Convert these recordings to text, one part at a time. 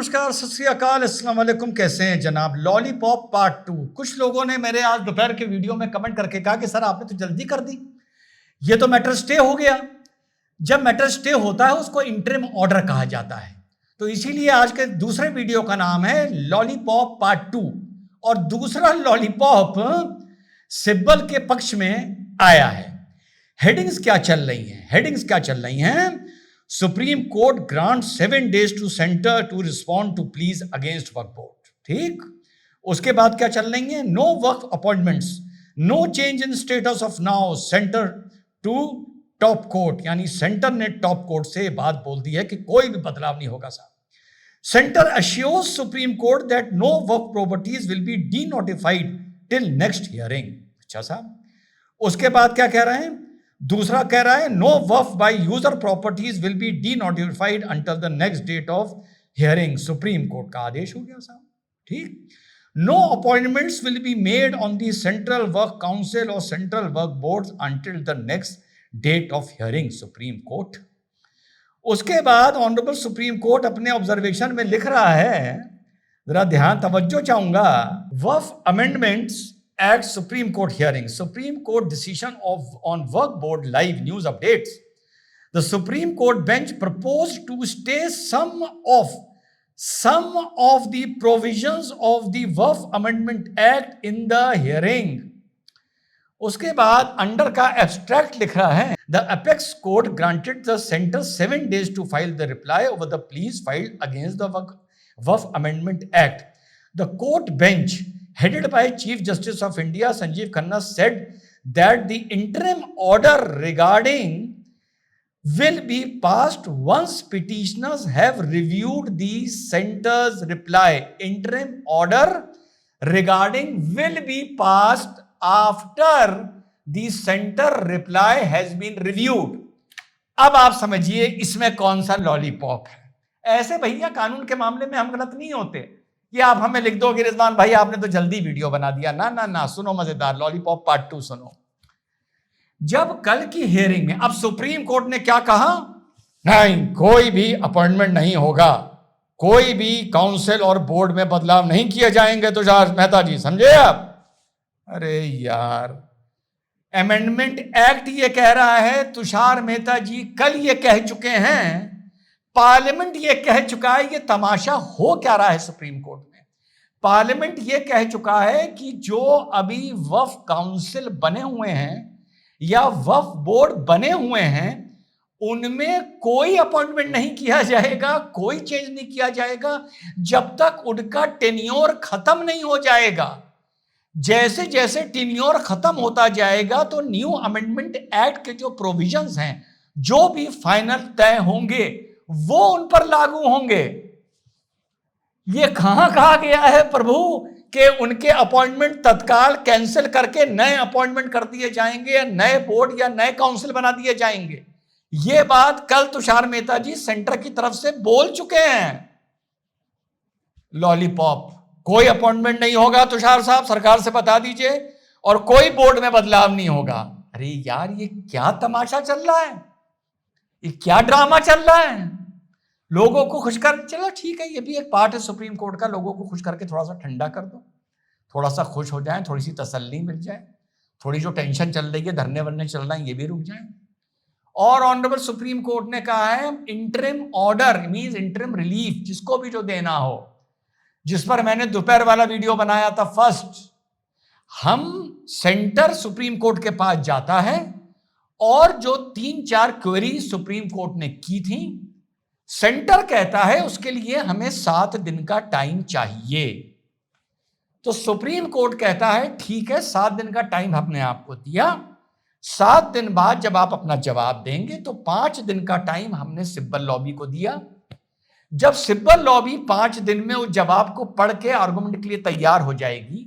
नमस्कार, सत श्री अकाल, अस्सलाम वालेकुम। कैसे हैं जनाब? Lollipop part 2। कुछ लोगों ने मेरे आज दोपहर के वीडियो में कमेंट करके कहा कि सर आपने तो जल्दी कर दी, ये तो मैटर स्टे हो गया। जब मैटर स्टे होता है उसको इंटरिम ऑर्डर कहा जाता है। तो इसीलिए आज के दूसरे वीडियो का नाम है लॉलीपॉप पार्ट 2 और दूसरा लॉलीपॉप सिब्बल के पक्ष में आया है। हेडिंग्स क्या चल रही हैं? Supreme court grant 7 days to centre to respond to pleas against वर्क बोर्ड। ठीक, उसके बाद क्या चल रही है? नो वर्क appointments, no change in status of now, centre to top court. यानी सेंटर ने टॉप कोर्ट से बात बोल दी है कि कोई भी बदलाव नहीं होगा साहब। Centre assures supreme court that no वर्क properties will be denotified till next hearing. अच्छा साहब, उसके बाद क्या कह रहे हैं? दूसरा कह रहा है नो वर्क by user properties will be denotified until the next date of hearing. Supreme court का आदेश हो गया साहब। ठीक, no appointments will be made on the central वर्क काउंसिल और सेंट्रल वर्क board until the next date of hearing, supreme court. उसके बाद ऑनरेबल सुप्रीम कोर्ट अपने ऑब्जर्वेशन में लिख रहा है, जरा ध्यान तवज्जो चाहूंगा, वर्क amendments at Supreme Court hearing, Supreme Court decision on work board live news updates. The Supreme Court bench proposed to stay some of the provisions of the Work Amendment Act in the hearing. उसके बाद under का abstract लिख रहा है, The apex court granted the center 7 days to file the reply over the pleas filed against the Work Amendment Act. The court bench headed by Chief Justice of India Sanjeev Khanna said that the interim order regarding will be passed once petitioners have reviewed the center's reply. Interim order regarding will be passed after the center reply has been reviewed. अब आप समझिए इसमें कौन सा lollipop है। ऐसे भैया कानून के मामले में हम गलत नहीं होते। ये आप हमें लिख दो कि रिजवान भाई आपने तो जल्दी वीडियो बना दिया। ना ना ना, सुनो मजेदार लॉलीपॉप पार्ट 2 सुनो। जब कल की हियरिंग में अब सुप्रीम कोर्ट ने क्या कहा? नहीं, कोई भी अपॉइंटमेंट नहीं होगा, कोई भी काउंसिल और बोर्ड में बदलाव नहीं किए जाएंगे। तुषार मेहता जी, समझे आप? अरे यार, अमेंडमेंट एक्ट ये कह रहा है, तुषार मेहता जी कल ये कह चुके हैं, पार्लियामेंट ये कह चुका है। ये तमाशा हो क्या रहा है सुप्रीम कोर्ट में? पार्लियामेंट ये कह चुका है कि जो अभी वक्फ काउंसिल बने हुए हैं या वक्फ बोर्ड बने हुए हैं उनमें कोई अपॉइंटमेंट नहीं किया जाएगा, कोई चेंज नहीं किया जाएगा जब तक उनका टेन्योर खत्म नहीं हो जाएगा। जैसे जैसे टेन्योर खत्म होता जाएगा तो न्यू अमेंडमेंट एक्ट के जो प्रोविजंस हैं, जो भी फाइनल तय होंगे वो उन पर लागू होंगे। ये कहां कहा गया है प्रभु कि उनके अपॉइंटमेंट तत्काल कैंसिल करके नए अपॉइंटमेंट कर दिए जाएंगे या नए बोर्ड या नए काउंसिल बना दिए जाएंगे? ये बात कल तुषार मेहता जी सेंटर की तरफ से बोल चुके हैं। लॉलीपॉप, कोई अपॉइंटमेंट नहीं होगा तुषार साहब, सरकार से बता दीजिए, और कोई बोर्ड में बदलाव नहीं होगा। अरे यार, ये क्या तमाशा चल रहा है? ये क्या ड्रामा चल रहा है? लोगों को खुश कर, चलो ठीक है, ये भी एक पार्ट है सुप्रीम कोर्ट का, लोगों को खुश करके थोड़ा सा ठंडा कर दो, थोड़ा सा खुश हो जाए, थोड़ी सी तसल्ली मिल जाए, थोड़ी जो टेंशन चल रही है, धरने वरने चल रहे हैं, ये भी रुक जाए। और ऑनरेबल सुप्रीम कोर्ट ने कहा है interim order means interim relief, जिसको भी जो देना हो, जिस पर मैंने दोपहर वाला वीडियो बनाया था फर्स्ट, हम सेंटर सुप्रीम कोर्ट के पास जाता है और जो 3-4 क्वेरी सुप्रीम कोर्ट ने की थी, सेंटर कहता है उसके लिए हमें 7 दिन का टाइम चाहिए। तो सुप्रीम कोर्ट कहता है ठीक है, 7 दिन का टाइम हमने आपको दिया, 7 दिन बाद जब आप अपना जवाब देंगे तो 5 दिन का टाइम हमने सिब्बल लॉबी को दिया। जब सिब्बल लॉबी 5 दिन में उस जवाब को पढ़ के आर्गुमेंट के लिए तैयार हो जाएगी,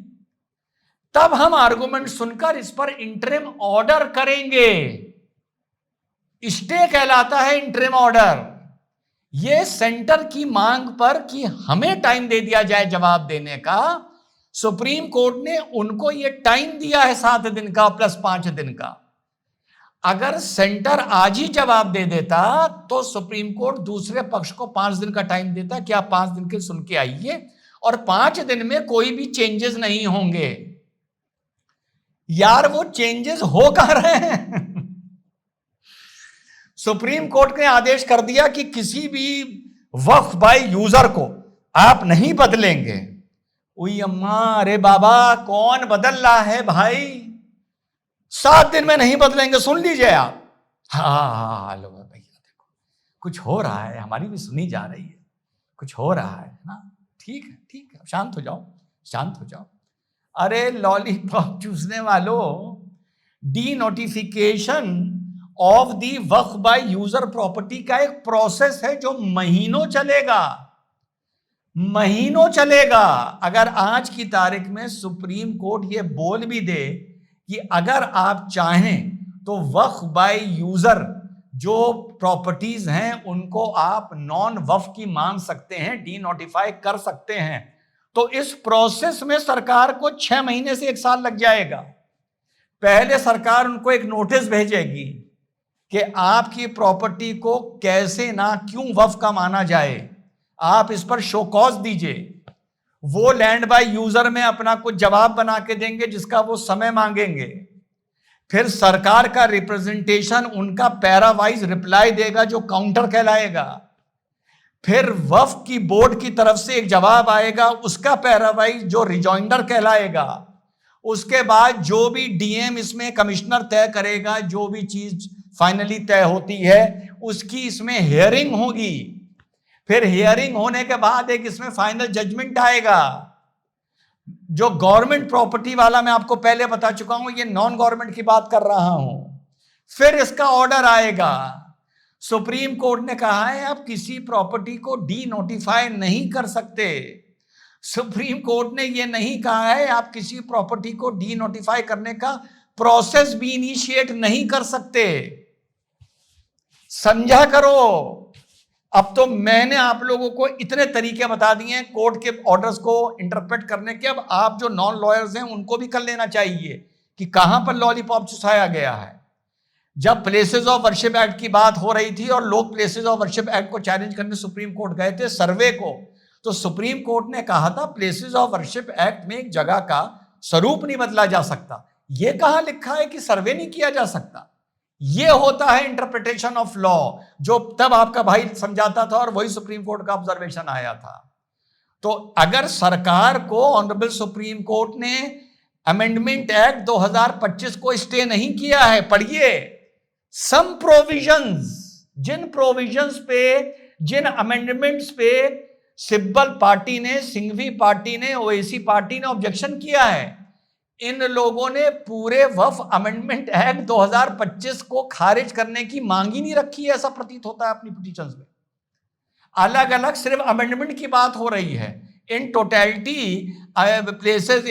तब हम आर्गुमेंट सुनकर इस पर इंटरिम ऑर्डर करेंगे। स्टे कहलाता है इंटरिम ऑर्डर। ये सेंटर की मांग पर कि हमें टाइम दे दिया जाए जवाब देने का, सुप्रीम कोर्ट ने उनको ये टाइम दिया है 7 दिन का प्लस 5 दिन का। अगर सेंटर आज ही जवाब दे देता तो सुप्रीम कोर्ट दूसरे पक्ष को 5 दिन का टाइम देता कि आप 5 दिन के सुन के आइए, और 5 दिन में कोई भी चेंजेस नहीं होंगे। यार वो चेंजेस हो कहां रहे हैं? सुप्रीम कोर्ट ने आदेश कर दिया कि किसी भी वक्फ बाय यूजर को आप नहीं बदलेंगे। उई अम्मा, अरे बाबा, कौन बदल रहा है भाई? 7 दिन में नहीं बदलेंगे, सुन लीजिए आप। हाँ लो भैया, देखो कुछ हो रहा है, हमारी भी सुनी जा रही है, कुछ हो रहा है ना। ठीक है, ठीक है, शांत हो जाओ, शांत हो जाओ। अरे लॉलीपॉप चूसने वालों, D notification of the Waqf by user property का एक प्रोसेस है जो महीनों चलेगा, महीनों चलेगा। अगर आज की तारीख में सुप्रीम कोर्ट ये बोल भी दे कि अगर आप चाहें तो वक्फ बाय यूजर जो प्रॉपर्टीज हैं उनको आप नॉन वक्फ की मान सकते हैं, डी नोटिफाई कर सकते हैं, तो इस प्रोसेस में सरकार को 6 महीने से 1 साल लग जाएगा। पहले सरकार उनको एक नोटिस भेजेगी कि आपकी प्रॉपर्टी को कैसे ना क्यों वक्फ का माना जाए, आप इस पर शो कॉज दीजिए। वो लैंड बाय यूजर में अपना कुछ जवाब बना के देंगे जिसका वो समय मांगेंगे। फिर सरकार का रिप्रेजेंटेशन उनका पैरावाइज रिप्लाई देगा जो काउंटर कहलाएगा। फिर वक्फ की बोर्ड की तरफ से एक जवाब आएगा, उसका पैरावाइज जो रिजॉइंडर कहलाएगा। उसके बाद जो भी डीएम इसमें कमिश्नर तय करेगा, जो भी चीज फाइनली तय होती है उसकी इसमें हियरिंग होगी। फिर हियरिंग होने के बाद एक इसमें फाइनल जजमेंट आएगा। जो गवर्नमेंट प्रॉपर्टी वाला मैं आपको पहले बता चुका हूं, ये नॉन गवर्नमेंट की बात कर रहा हूं। फिर इसका ऑर्डर आएगा। सुप्रीम कोर्ट ने कहा है आप किसी प्रॉपर्टी को डी नोटिफाई नहीं कर सकते। सुप्रीम कोर्ट ने यह नहीं कहा है आप किसी प्रॉपर्टी को डी नोटिफाई करने का प्रोसेस भी इनिशिएट नहीं कर सकते। समझा करो। अब तो मैंने आप लोगों को इतने तरीके बता दिए हैं कोर्ट के ऑर्डर्स को इंटरप्रेट करने के। अब आप जो नॉन लॉयर्स हैं उनको भी कर लेना चाहिए कि कहां पर लॉलीपॉप चुसाया गया है। जब प्लेसेस ऑफ वर्शिप एक्ट की बात हो रही थी और लोग प्लेसेस ऑफ वर्शिप एक्ट को चैलेंज करने सुप्रीम कोर्ट गए थे, सर्वे को, तो सुप्रीम कोर्ट ने कहा था प्लेसेस ऑफ वर्शिप एक्ट में एक जगह का स्वरूप नहीं बदला जा सकता। यह कहां लिखा है कि सर्वे नहीं किया जा सकता? यह होता है इंटरप्रिटेशन ऑफ लॉ, जो तब आपका भाई समझाता था और वही सुप्रीम कोर्ट का ऑब्जर्वेशन आया था। तो अगर सरकार को ऑनरेबल सुप्रीम कोर्ट ने अमेंडमेंट एक्ट 2025 को स्टे नहीं किया है, पढ़िए सम प्रोविजंस, जिन प्रोविजंस पे, जिन अमेंडमेंट्स पे सिब्बल पार्टी ने, सिंघवी पार्टी ने, ओएसी पार्टी ने ऑब्जेक्शन किया है, इन लोगों ने पूरे वक्फ अमेंडमेंट एक्ट 2025 को खारिज करने की मांग ही नहीं रखी है, ऐसा प्रतीत होता है अपनी पिटीशंस में। अलग अलग सिर्फ अमेंडमेंट की बात हो रही है। In totality places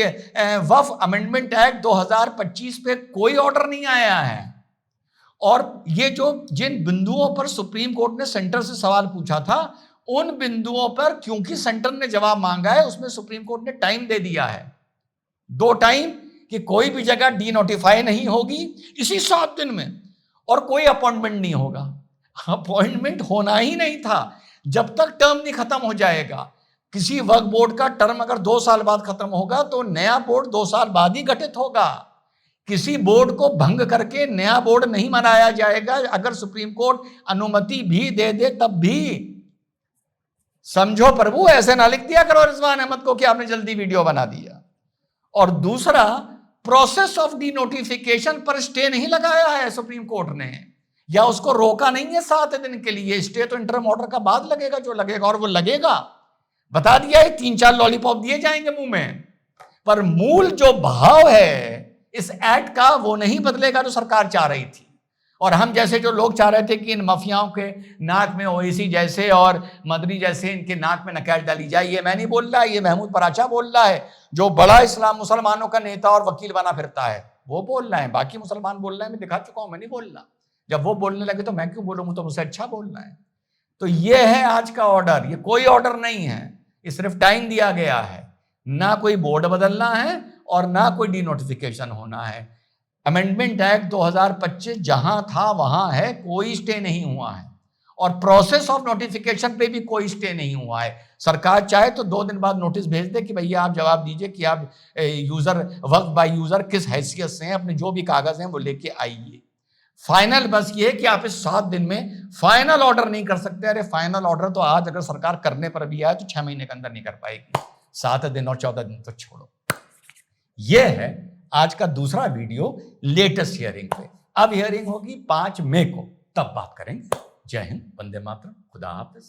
Waqf amendment act 2025 पे कोई ऑर्डर नहीं आया है। और ये जो जिन बिंदुओं पर सुप्रीम कोर्ट ने सेंटर से सवाल पूछा था, उन बिंदुओं पर क्योंकि सेंटर ने जवाब मांगा है, उसमें सुप्रीम कोर्ट ने टाइम दे दिया है, 2 टाइम, कि कोई भी जगह डी नोटिफाई नहीं होगी इसी 7 दिन में, और कोई अपॉइंटमेंट नहीं होगा। अपॉइंटमेंट होना ही नहीं था जब तक टर्म नहीं खत्म हो जाएगा। किसी वक्फ बोर्ड का टर्म अगर 2 साल बाद खत्म होगा तो नया बोर्ड 2 साल बाद ही गठित होगा। किसी बोर्ड को भंग करके नया बोर्ड नहीं बनाया जाएगा, अगर सुप्रीम कोर्ट अनुमति भी दे दे तब भी। समझो प्रभु, ऐसे ना लिख दिया करो रिजवान अहमद को कि आपने जल्दी वीडियो बना दिया। और दूसरा, प्रोसेस ऑफ डी नोटिफिकेशन पर स्टे नहीं लगाया है सुप्रीम कोर्ट ने, या उसको रोका नहीं है 7 दिन के लिए। स्टे तो इंटरम ऑर्डर का बाद लगेगा, जो लगेगा, और वो लगेगा, बता दिया है, 3-4 लॉलीपॉप दिए जाएंगे मुंह में, पर मूल जो भाव है इस एक्ट का वो नहीं बदलेगा जो सरकार चाह रही थी। और हम जैसे जो लोग चाह रहे थे कि इन माफियाओं के नाक में ओवैसी जैसे और मदनी जैसे इनके नाक में नकेल डाली जाए, ये मैं नहीं बोल रहा, ये महमूद पराचा बोल रहा है, जो बड़ा इस्लाम मुसलमानों का नेता और वकील बना फिरता है, वो बोल रहा है। बाकी मुसलमान बोल रहे हैं, मैं दिखा चुका हूं, मैं नहीं बोल रहा। जब वो बोलने लगे तो मैं क्यों बोलूंगा, तो मुझसे अच्छा बोल रहा है। तो ये है आज का ऑर्डर। ये कोई ऑर्डर नहीं है, ये सिर्फ टाइम दिया गया है। ना कोई बोर्ड बदलना है और ना कोई डी नोटिफिकेशन होना है। अमेंडमेंट एक्ट 2025 जहां था वहां है, कोई स्टे नहीं हुआ है, और प्रोसेस ऑफ नोटिफिकेशन पे भी कोई स्टे नहीं हुआ है। सरकार चाहे तो 2 दिन बाद नोटिस भेज दे कि भैया आप जवाब दीजिए कि आप यूजर वक्फ बाय यूजर किस हैसियत से हैं, अपने जो भी कागज हैं वो लेके आइए। फाइनल बस ये कि आप इस 7 दिन में फाइनल ऑर्डर नहीं कर सकते। अरे फाइनल ऑर्डर तो आज अगर सरकार करने पर भी आए तो 6 महीने के अंदर नहीं कर पाएगी, 7 दिन और 14 दिन तो छोड़ो। यह है आज का दूसरा वीडियो लेटेस्ट हियरिंग पे। अब हियरिंग होगी 5 मई को, तब बात करेंगे। जय हिंद, वंदे मातरम, खुदा हाफिज।